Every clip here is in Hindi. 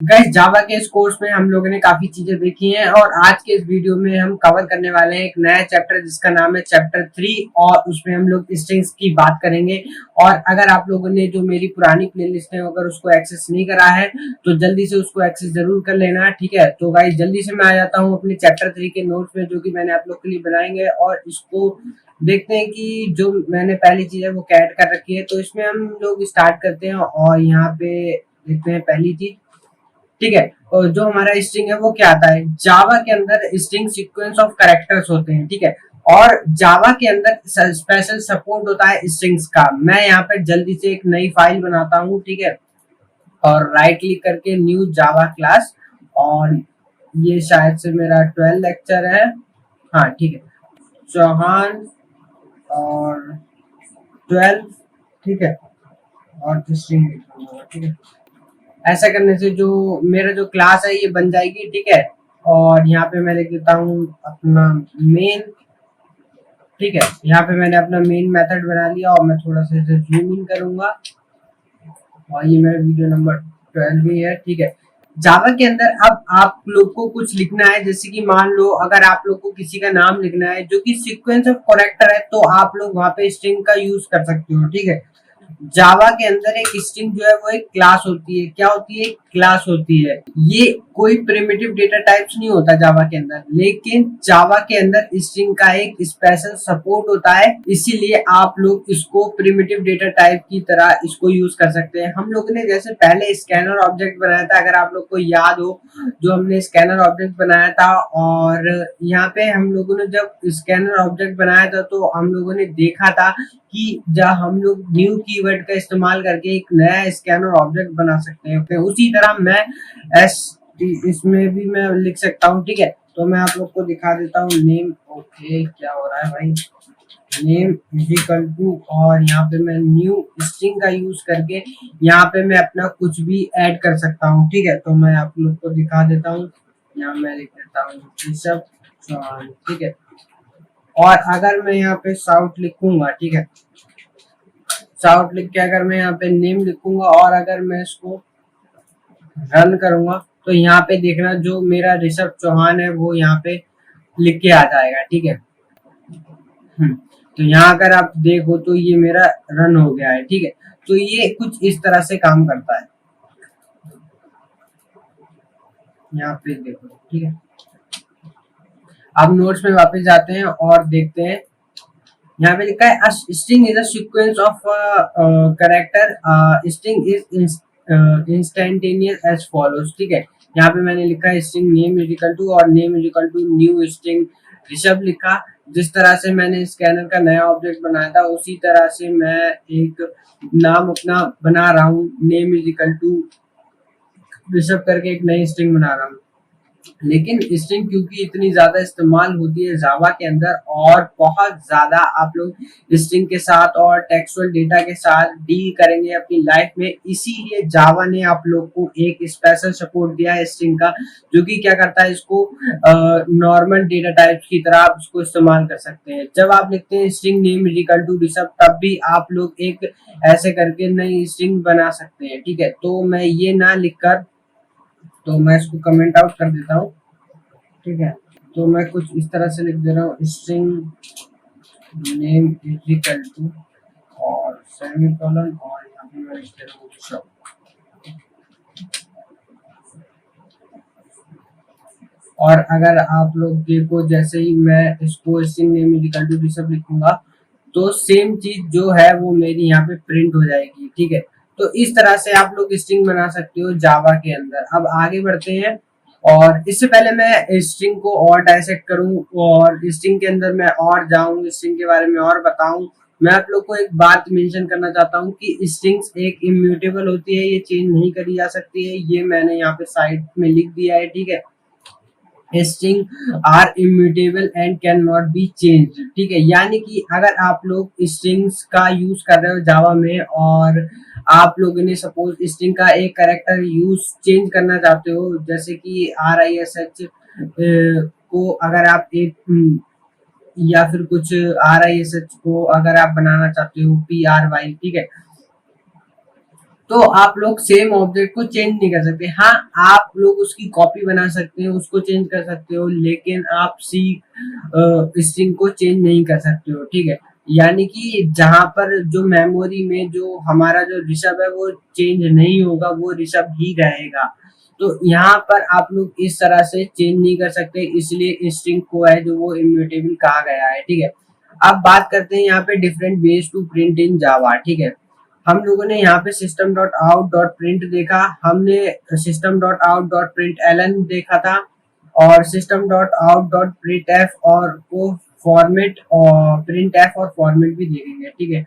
गाइस जावा के इस कोर्स में हम लोगों ने काफी चीजें देखी हैं और आज के इस वीडियो में हम कवर करने वाले हैं एक नया चैप्टर जिसका नाम है चैप्टर 3 और उसमें हम लोग स्ट्रिंग्स की बात करेंगे। और अगर आप लोगों ने जो मेरी पुरानी प्लेलिस्ट है अगर उसको एक्सेस नहीं करा है तो जल्दी से उसको एक्सेस जरूर कर लेना, ठीक है। तो गाइस जल्दी से मैं आ जाता हूँ अपने चैप्टर 3 के नोट्स में जो कि मैंने आप लोग के लिए बनाएंगे और इसको देखते हैं कि जो मैंने पहली चीज है वो कैड कर रखी है। तो इसमें हम लोग स्टार्ट करते हैं और यहाँ पे देखते हैं पहली चीज, ठीक है। और जो हमारा स्ट्रिंग है वो क्या आता है, जावा के अंदर स्ट्रिंग सीक्वेंस ऑफ कैरेक्टर्स होते हैं, ठीक है। और जावा के अंदर स्पेशल सपोर्ट होता है स्ट्रिंग्स का। मैं यहाँ पे जल्दी से एक नई फाइल बनाता हूँ, ठीक है। और राइट क्लिक करके न्यू जावा क्लास, और ये शायद से मेरा 12 लेक्चर है, हाँ ठीक है, चौहान और 12, ठीक है। और स्ट्रिंग, ठीक है। ऐसा करने से जो मेरा जो क्लास है ये बन जाएगी, ठीक है। और यहाँ पे मैं लिख देता हूँ अपना मेन, ठीक है। यहाँ पे मैंने अपना मेन मेथड बना लिया और मैं थोड़ा सा इसे जूम इन करूंगा और ये मेरा वीडियो नंबर 12 भी है, ठीक है। जावा के अंदर अब आप लोग को कुछ लिखना है, जैसे कि मान लो अगर आप लोग को किसी का नाम लिखना है जो कि सीक्वेंस ऑफ कैरेक्टर है तो आप लोग वहां पे स्ट्रिंग का यूज कर सकते हो, ठीक है। जावा के अंदर एक स्ट्रिंग जो है वो एक क्लास होती है। क्या होती है? क्लास होती है। ये कोई प्रिमिटिव डेटा टाइप्स नहीं होता जावा के अंदर, लेकिन जावा के अंदर स्ट्रिंग का एक स्पेशल सपोर्ट होता है, इसीलिए आप लोग इसको प्रिमिटिव डेटा टाइप की तरह इसको यूज कर सकते हैं। हम लोग ने जैसे पहले स्कैनर ऑब्जेक्ट बनाया था, अगर आप लोग को याद हो, जो हमने स्कैनर ऑब्जेक्ट बनाया था, और यहाँ पे हम लोगों ने जब स्कैनर ऑब्जेक्ट बनाया था तो हम लोगों ने देखा था कि जब हम लोग न्यू कीवर्ड का इस्तेमाल करके एक नया स्कैनर ऑब्जेक्ट बना सकते हैं, फिर उसी तरह मैं एस इसमें भी मैं लिख सकता हूँ, ठीक है। तो मैं आप लोग को दिखा देता हूँ नेम, ओके क्या हो रहा है भाई, नेम इक्वल टू, और यहाँ पे मैं न्यू स्ट्रिंग का यूज करके यहाँ पे मैं अपना कुछ भी ऐड कर सकता हूँ, ठीक है। तो मैं आप लोग को दिखा देता हूँ, यहाँ मैं लिख देता हूँ ऋषभ चौहान, ठीक है। और अगर मैं यहाँ पे साउथ लिखूंगा, ठीक है, साउथ लिख के अगर मैं यहाँ पे नेम लिखूंगा और अगर मैं इसको रन करूंगा तो यहाँ पे देखना जो मेरा ऋषभ चौहान है वो यहाँ पे लिख के आ जाएगा, ठीक है। तो यहाँ अगर आप देखो तो ये मेरा रन हो गया है, ठीक है। तो ये कुछ इस तरह से काम करता है, यहाँ पे देखो, ठीक है। अब नोट्स में वापस जाते हैं और देखते हैं, यहाँ पे लिखा है string is a sequence of character, string is instantaneous as follows, ठीक है। यहाँ पे मैंने लिखा है string name is equal to, और name is equal to new string Rishabh लिखा। जिस तरह से मैंने स्कैनर का नया ऑब्जेक्ट बनाया था उसी तरह से मैं एक नाम अपना बना रहा हूँ, name is equal to Rishabh करके एक नई स्ट्रिंग बना रहा हूँ। लेकिन स्ट्रिंग क्योंकि इतनी ज्यादा इस्तेमाल होती है जावा के अंदर और बहुत ज्यादा आप लोग स्ट्रिंग के साथ और टेक्सुअल डेटा के साथ डील करेंगे अपनी लाइफ में, इसीलिए जावा ने आप लोग को एक स्पेशल सपोर्ट दिया है स्ट्रिंग का, जो कि क्या करता है, इसको नॉर्मल डेटा टाइप्स की तरह आप इसको इस्तेमाल कर सकते हैं। जब आप लिखते हैं string name equal to Rishabh तब भी आप लोग एक ऐसे करके नई स्ट्रिंग बना सकते हैं, ठीक है। तो मैं ये ना लिखकर, तो मैं इसको कमेंट आउट कर देता हूँ, ठीक है। तो मैं कुछ इस तरह से लिख दे रहा हूँ string name is equal to और सेमीकोलन, और यहाँ पे मैं लिख दे रहा हूँ शो। और अगर आप लोग देखो जैसे ही मैं इसको string name is equal to सब लिखूंगा तो सेम चीज जो है वो मेरी यहाँ पे प्रिंट हो जाएगी, ठीक है। तो इस तरह से आप लोग स्ट्रिंग बना सकते हो जावा के अंदर। अब आगे बढ़ते हैं, और इससे पहले मैं स्ट्रिंग को और डायसेक्ट करूं और स्ट्रिंग के अंदर मैं और जाऊं, स्ट्रिंग के बारे में और बताऊं, मैं आप लोग को एक बात मेंशन करना चाहता हूं कि स्ट्रिंग्स एक इम्यूटेबल होती है, ये चेंज नहीं करी जा सकती है। ये मैंने यहाँ पे साइड में लिख दिया है, ठीक है। String are immutable and can not be change, ठीक है। यानी कि अगर आप लोग स्ट्रिंग्स का यूज कर रहे हो जावा में और आप लोगों ने सपोज स्ट्रिंग का एक कैरेक्टर यूज चेंज करना चाहते हो, जैसे कि RISH को अगर आप एक या फिर कुछ RISH को अगर आप बनाना चाहते हो PRY, ठीक है। तो आप लोग सेम ऑब्जेक्ट को चेंज नहीं कर सकते। हाँ, आप लोग उसकी कॉपी बना सकते हो, उसको चेंज कर सकते हो, लेकिन आप सी स्ट्रिंग को चेंज नहीं कर सकते हो, ठीक है। यानी कि जहां पर जो मेमोरी में जो हमारा जो ऋषभ है वो चेंज नहीं होगा, वो ऋषभ ही रहेगा। तो यहाँ पर आप लोग इस तरह से चेंज नहीं कर सकते, इसलिए स्ट्रिंग को है जो वो इम्यूटेबल कहा गया है, ठीक है। अब बात करते हैं यहाँ पे different ways to print in Java, ठीक है। हम लोगों ने यहाँ पे system dot out dot print देखा, हमने system dot out dot print ln देखा था, और system dot out dot print F और को फॉर्मेट और प्रिंट एफ और फॉर्मेट भी देखेंगे, ठीक है।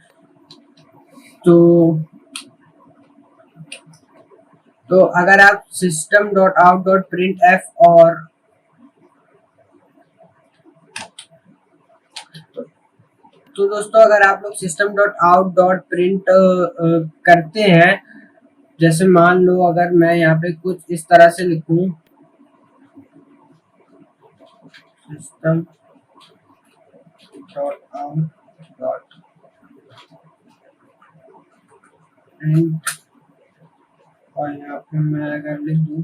तो अगर आप system dot out dot print F और तो दोस्तों अगर आप लोग system dot out dot print करते हैं, जैसे मान लो अगर मैं यहाँ पे कुछ इस तरह से लिखूं, system dot out dot print, और यहाँ पे मैं अगर लिख दूं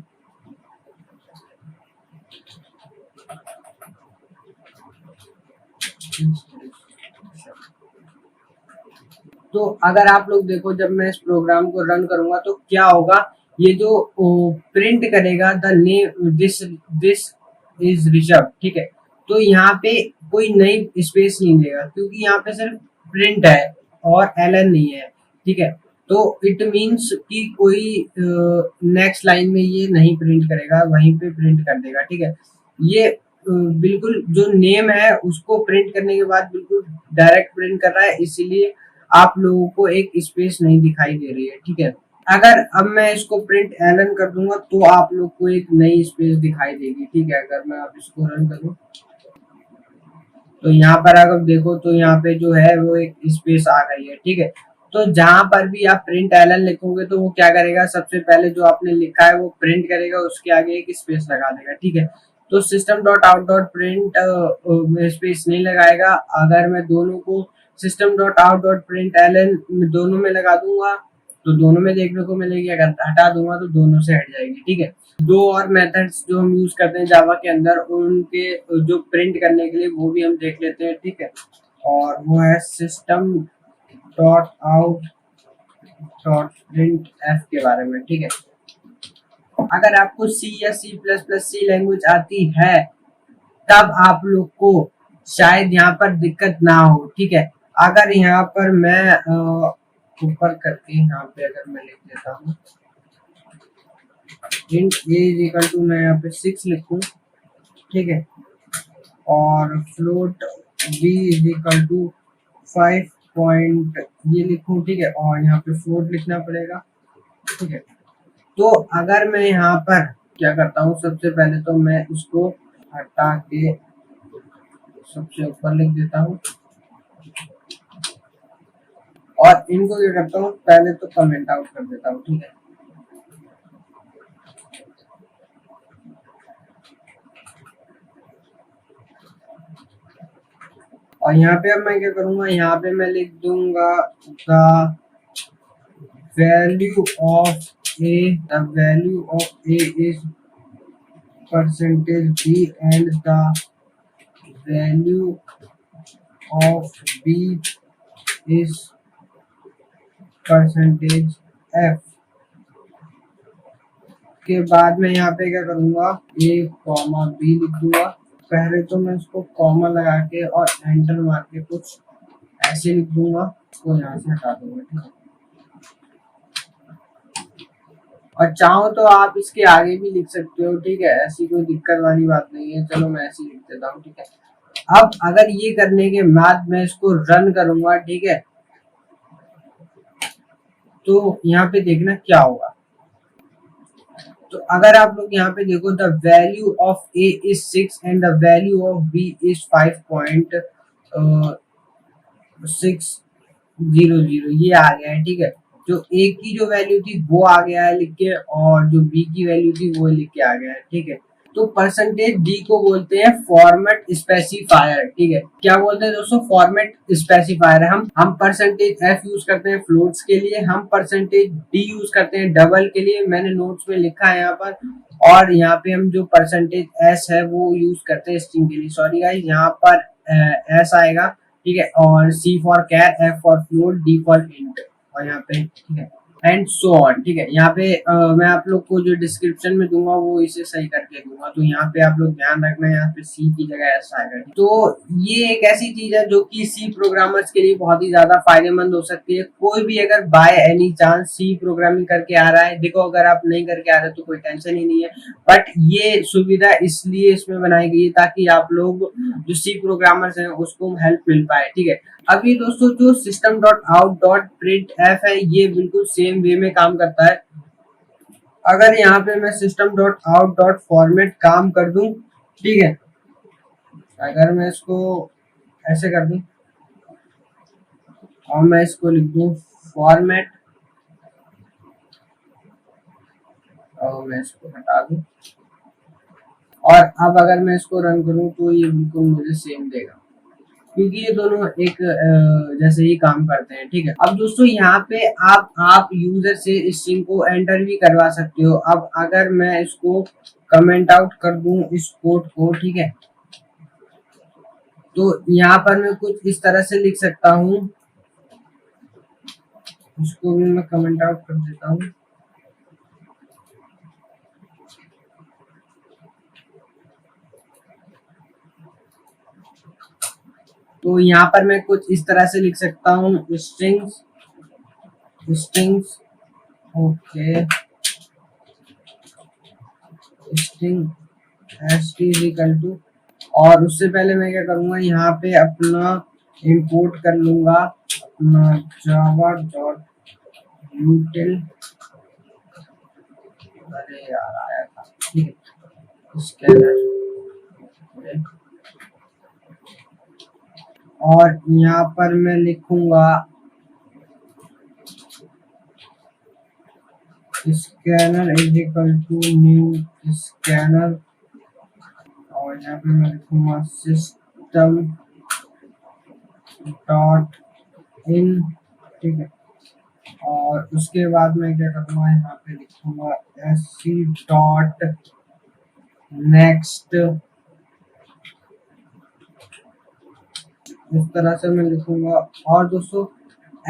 तो अगर आप लोग देखो, जब मैं इस प्रोग्राम को रन करूंगा तो क्या होगा, ये जो प्रिंट करेगा the name this this is Rishabh, ठीक है। तो यहाँ पे कोई नई स्पेस नहीं देगा, क्योंकि यहाँ पे सिर्फ प्रिंट है और एलन नहीं है, ठीक है। तो इट मीन्स कि कोई नेक्स्ट लाइन में ये नहीं प्रिंट करेगा, वहीं पे प्रिंट कर देगा, ठीक है। ये बिल्कुल जो नेम है उसको प्रिंट करने के बाद बिल्कुल डायरेक्ट प्रिंट कर रहा है, इसीलिए आप लोगों को एक स्पेस नहीं दिखाई दे रही है, ठीक है। अगर अब मैं इसको प्रिंट एलन कर दूंगा तो आप लोग को एक नई स्पेस दिखाई देगी, ठीक है। अगर मैं अब इसको रन करूं तो यहाँ पर अगर देखो तो यहाँ पे जो है वो एक स्पेस आ गई है, ठीक है। तो जहां पर भी आप प्रिंट एलन लिखोगे तो वो क्या करेगा, सबसे पहले जो आपने लिखा है वो प्रिंट करेगा, उसके आगे एक स्पेस लगा देगा, ठीक है। तो system dot out dot print space नहीं लगाएगा। अगर मैं दोनों को system dot out dot print LN दोनों में लगा दूंगा तो दोनों में देखने को मिलेगी, अगर हटा दूंगा तो दोनों से हट जाएगी, ठीक है। दो और मेथड्स जो हम यूज करते हैं जावा के अंदर, उनके जो प्रिंट करने के लिए वो भी हम देख लेते हैं, ठीक है। और वो है system dot out dot print F के बारे में, ठीक है। अगर आपको सी या सी प्लस प्लस सी लैंग्वेज आती है तब आप लोग को शायद यहाँ पर दिक्कत ना हो, ठीक है। अगर यहाँ पर मैं ऊपर करके यहाँ पे अगर मैं लिख देता हूँ int a is equal to, मैं यहाँ पे 6 लिखूं, ठीक है, और float b is equal to 5 point ये लिखूं, ठीक है, और यहाँ पे फ्लोट लिखना पड़ेगा, ठीक है। तो अगर मैं यहाँ पर क्या करता हूँ, सबसे पहले तो मैं इसको हटा के सबसे ऊपर लिख देता हूँ, और इनको क्या करता हूँ, पहले तो कमेंट आउट कर देता हूँ, ठीक है। और यहाँ पे अब मैं क्या करूंगा, यहाँ पे मैं लिख दूंगा the value of A is percentage B and the value of B is percentage F. के बाद में यहाँ पे क्या करूंगा, ए कॉमा बी लिख दूंगा। पहले तो मैं इसको कॉमा लगा के और एंटर मार के कुछ ऐसे लिख दूंगा, इसको यहाँ से हटा दूंगा, ठीक है। और चाहो तो आप इसके आगे भी लिख सकते हो, ठीक है, ऐसी कोई दिक्कत वाली बात नहीं है। चलो मैं ऐसे लिख देता हूँ, ठीक है। अब अगर ये करने के बाद मैं इसको रन करूंगा, ठीक है, तो यहाँ पे देखना क्या होगा। तो अगर आप लोग यहाँ पे देखो, the value of A is 6 and the value of B is 5.600, ये आ गया है, ठीक है। जो ए की जो वैल्यू थी वो आ गया है लिख के, और जो बी की वैल्यू थी वो लिख के आ गया है, ठीक है। तो परसेंटेज डी को बोलते हैं फॉर्मेट स्पेसिफायर। ठीक है, क्या बोलते हैं दोस्तों, फॉर्मेट स्पेसिफायर। हम परसेंटेज एफ यूज करते हैं फ्लोट्स के लिए, हम परसेंटेज डी यूज करते हैं डबल के लिए, मैंने नोट्स में लिखा है यहाँ पर। और यहाँ पे हम जो परसेंटेज एस है वो यूज करते हैं स्ट्रिंग के लिए। सॉरी गाइस, यहाँ पर एस आएगा, ठीक है, और C for char, F for float, D for int, और यहाँ पे ठीक है एंड सो ऑन। ठीक है, यहाँ पे मैं आप लोग को जो डिस्क्रिप्शन में दूंगा वो इसे सही करके दूंगा, तो यहाँ पे आप लोग ध्यान रखना, यहाँ पे सी की जगह एस आएगा। तो ये एक ऐसी चीज है जो कि सी प्रोग्रामर्स के लिए बहुत ही ज्यादा फायदेमंद हो सकती है। कोई भी अगर by any chance C programming करके आ रहा है, देखो अगर आप नहीं करके आ रहे तो कोई टेंशन ही नहीं है, बट ये सुविधा इसलिए इसमें बनाई गई है ताकि आप लोग जो सी प्रोग्रामर्स हैं उसको हेल्प मिल पाए। ठीक है, अभी दोस्तों जो system.out.printf है ये बिल्कुल सेम वे में काम करता है। अगर यहाँ पे मैं system.out.format काम कर दूं, ठीक है, अगर मैं इसको ऐसे कर दूं और मैं इसको लिख दूं फॉर्मेट, और मैं इसको हटा दूं, और अब अगर मैं इसको रन करूं तो ये बिल्कुल मुझे सेम देगा, क्योंकि ये दोनों एक जैसे ही काम करते हैं। ठीक है, अब दोस्तों यहाँ पे आप यूजर से स्ट्रिंग को एंटर भी करवा सकते हो। अब अगर मैं इसको कमेंट आउट कर दूं इस कोड को, ठीक है, तो यहाँ पर मैं कुछ इस तरह से लिख सकता हूँ, इसको भी मैं कमेंट आउट कर देता हूँ। तो यहाँ पर मैं कुछ इस तरह से लिख सकता हूँ, strings okay, string st is equal to, और उससे पहले मैं क्या करूँगा, यहाँ पे अपना इंपोर्ट कर लूंगा अपना java.util, अरे यार आया था, ठीक है, स्कैनर, और यहाँ पर मैं लिखूंगा scanner is equal to new scanner, और यहाँ पे मैं लिखूंगा सिस्टम डॉट इन, ठीक है, और उसके बाद मैं क्या करूँगा, यहाँ पे लिखूंगा sc डॉट नेक्स्ट, इस तरह से मैं लिखूंगा। और दोस्तों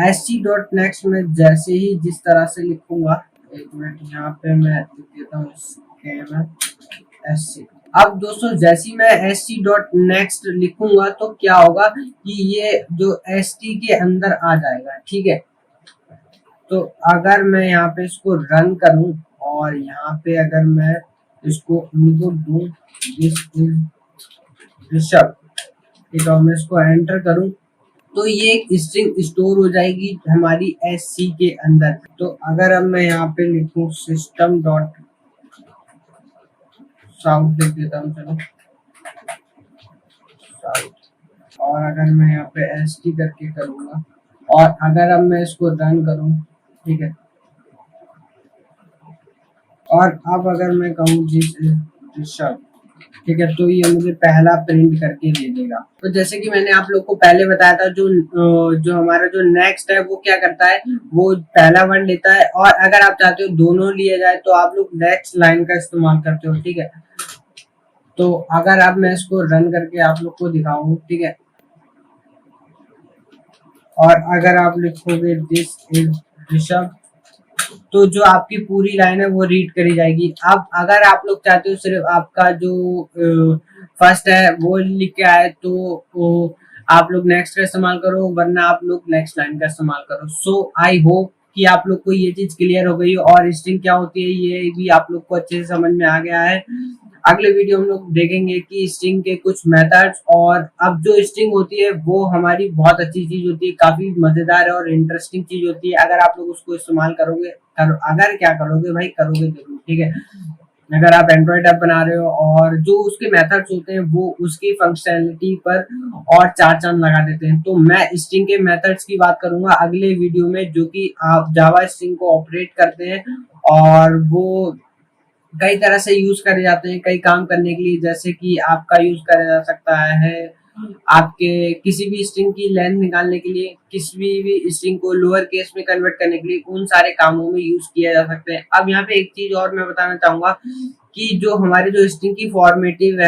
sc डॉट नेक्स्ट में जैसे ही जिस तरह से लिखूंगा, एक मिनट यहाँ पे मैं लिख देता हूँ स्कैनर sc। अब दोस्तों जैसे ही मैं sc डॉट नेक्स्ट लिखूंगा तो क्या होगा कि ये जो st के अंदर आ जाएगा। ठीक है, तो अगर मैं यहाँ पे इसको रन करूं और यहाँ पे अगर मैं इसको इनको दूं दिस इज ऋषभ, ठीक है, मैं इसको एंटर करूं तो ये एक स्ट्रिंग स्टोर हो जाएगी हमारी sc के अंदर। तो अगर अब मैं यहाँ पे लिखूं सिस्टम डॉट साउथ लिख देता हूँ, चलो साउथ, और अगर मैं यहाँ पे st करके करूँगा और अगर अब मैं इसको रन करूँ, ठीक है, और अब अगर मैं कहूँ दिस इज ऋषभ, ठीक है, तो ये मुझे पहला प्रिंट करके दे देगा। तो जैसे कि मैंने आप लोग को पहले बताया था, जो हमारा जो नेक्स्ट है वो क्या करता है, वो पहला वर्ड लेता है, और अगर आप चाहते हो दोनों लिया जाए तो आप लोग नेक्स्ट लाइन का इस्तेमाल करते हो। ठीक है, तो अगर आप मैं इसको रन करके आप लोग को दिखाऊं, ठीक है, और अगर आप लिखोगे दिस इज ऋषभ, तो जो आपकी पूरी लाइन है वो रीड करी जाएगी। अब अगर आप लोग चाहते हो सिर्फ आपका जो फर्स्ट है वो लिख के आए तो आप लोग नेक्स्ट का इस्तेमाल करो, वरना आप लोग नेक्स्ट लाइन का इस्तेमाल करो। सो आई होप कि आप लोग को ये चीज क्लियर हो गई और स्ट्रिंग क्या होती है ये भी आप लोग को अच्छे से समझ में आ गया है। अगले वीडियो हम लोग देखेंगे कि स्ट्रिंग के कुछ मेथड्स, और अब जो स्ट्रिंग होती है वो हमारी बहुत अच्छी चीज होती है, काफी मजेदार और इंटरेस्टिंग चीज होती है। अगर आप लोग उसको इस्तेमाल करोगे, अगर क्या करोगे भाई, करोगे जरूर। ठीक है, अगर आप एंड्रॉइड ऐप बना रहे हो और जो उसके मेथड्स होते हैं वो उसकी फंक्शनैलिटी पर और चार चांद लगा देते हैं। तो मैं स्ट्रिंग के मेथड्स की बात करूंगा अगले वीडियो में, जो कि आप जावा स्ट्रिंग को ऑपरेट करते हैं और वो कई तरह से यूज करे जाते हैं कई काम करने के लिए, जैसे कि आपका यूज करा जा सकता है आपके किसी भी स्ट्रिंग की लेंथ निकालने के लिए, किसी भी स्ट्रिंग को लोअर केस में कन्वर्ट करने के लिए, उन सारे कामों में यूज किया जा सकते हैं। अब यहाँ पे एक चीज और मैं बताना चाहूंगा कि जो हमारी जो स्ट्रिंग की फॉर्मेटिंग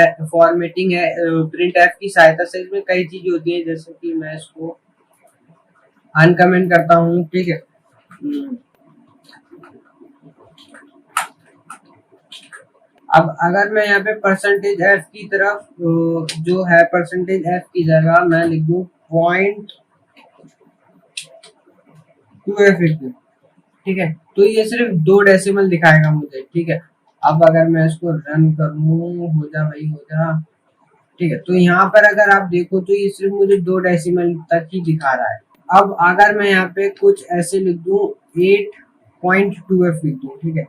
है प्रिंट एफ की सहायता से, इसमें कई चीजें होती है, जैसे कि मैं इसको अनकमेंट करता हूँ, ठीक है। अब अगर मैं यहाँ पे परसेंटेज एफ की तरफ जो है परसेंटेज एफ की जगह मैं लिख दूँ 0.2f लिख दूँ, ठीक है, तो ये सिर्फ 2 डेसिमल दिखाएगा मुझे, ठीक है। अब अगर मैं इसको रन करूँ, हो जा भाई हो जा, ठीक है, तो यहाँ पर अगर आप देखो तो ये सिर्फ मुझे 2 डेसिमल तक ही दिखा रहा है। अब अगर मैं यहाँ पे कुछ ऐसे लिख दूँ 8.2f लिख दूँ, ठीक है,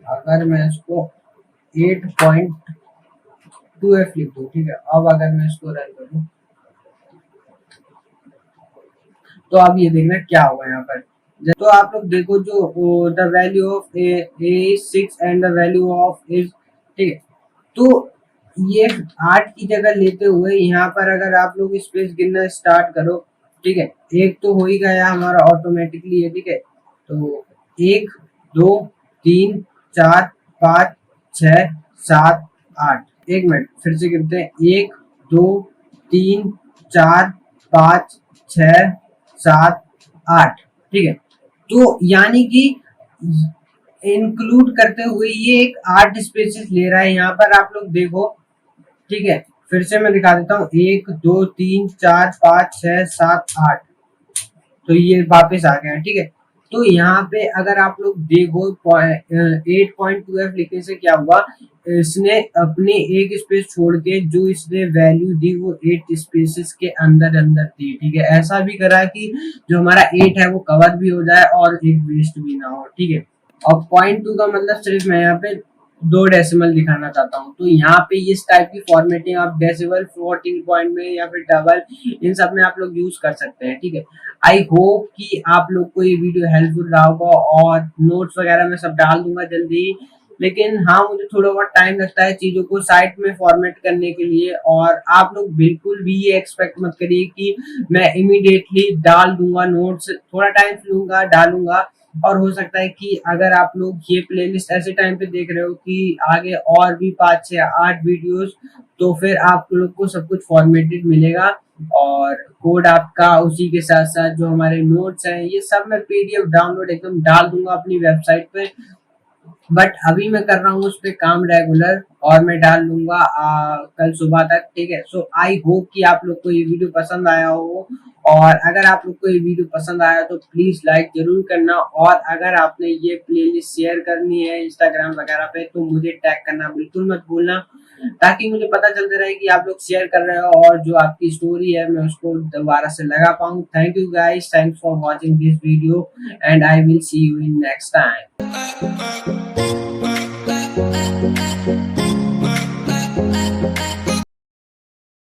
अगर मैं इसको 8.2f लिख दूँ, ठीक है, अब अगर मैं इसको रन करूँ तो अब ये देखना क्या होगा यहाँ पर। तो आप लोग देखो जो the value of A 6 and the value of is, ठीक है, तो ये 8 की जगह लेते हुए यहाँ पर अगर आप लोग स्पेस गिनना स्टार्ट करो, ठीक है, एक तो हो ही गया हमारा ऑटोमेटिकली है, ठीक है, तो 1 2 3 4 5 6 7 8, एक मिनट फिर से गिनते हैं, 1 2 3 4 5 6 7 8, ठीक है, तो यानी कि इंक्लूड करते हुए ये एक 8 स्पेसेस ले रहा है। यहाँ पर आप लोग देखो, ठीक है, फिर से मैं दिखा देता हूँ, 1 2 3 4 5 6 7 8, तो ये वापस आ गया, ठीक है। तो यहाँ पे अगर आप लोग देखो 8.2f लिखने से क्या हुआ, इसने अपने एक स्पेस छोड़ के जो इसने वैल्यू दी वो 8 स्पेसेस के अंदर अंदर दी, ठीक है। ऐसा भी करा कि जो हमारा 8 है वो कवर भी हो जाए और एक वेस्ट भी ना हो, ठीक है। और 0.2 का मतलब सिर्फ मैं यहाँ पे 2 डेसिमल दिखाना चाहता हूँ, तो यहाँ पे इस टाइप की फॉर्मेटिंग आप डेसिमल, फ्लोटिंग पॉइंट में या फिर डबल, इन सब में आप लोग यूज कर सकते हैं, ठीक है। आई होप कि आप लोग को ये वीडियो हेल्पफुल रहा होगा, और नोट्स वगैरह मैं सब डाल दूंगा जल्दी ही, लेकिन हाँ मुझे थोड़ा बहुत टाइम लगता है चीजों को साइट में फॉर्मेट करने के लिए, और आप लोग बिल्कुल भी ये एक्सपेक्ट मत करिए कि मैं इमीडिएटली डाल दूंगा नोट्स, थोड़ा टाइम लूंगा डालूंगा। और हो सकता है कि अगर आप लोग ये प्लेलिस्ट ऐसे टाइम पे देख रहे हो कि आगे और भी 5 से 8 वीडियोस, तो फिर आप लोग को सब कुछ फॉर्मेटेड मिलेगा, और कोड आपका उसी के साथ साथ जो हमारे नोट्स हैं ये सब मैं पीडीएफ डाउनलोड एकदम डाल दूंगा अपनी वेबसाइट पे। बट अभी मैं कर रहा हूँ उस पर काम रेगुलर, और मैं डाल दूंगा कल सुबह तक, ठीक है। सो आई होप कि आप लोग को ये वीडियो पसंद आया हो, और अगर आप लोग को ये वीडियो पसंद आया तो प्लीज लाइक जरूर करना, और अगर आपने ये प्लेलिस्ट शेयर करनी है इंस्टाग्राम वगैरह पे तो मुझे टैग करना बिल्कुल मत भूलना, ताकि मुझे पता चलता रहे कि आप लोग शेयर कर रहे हो, और जो आपकी स्टोरी है मैं उसको दोबारा से लगा पाऊँ। Thank you guys, thanks for watching this video, and I will see you in next time.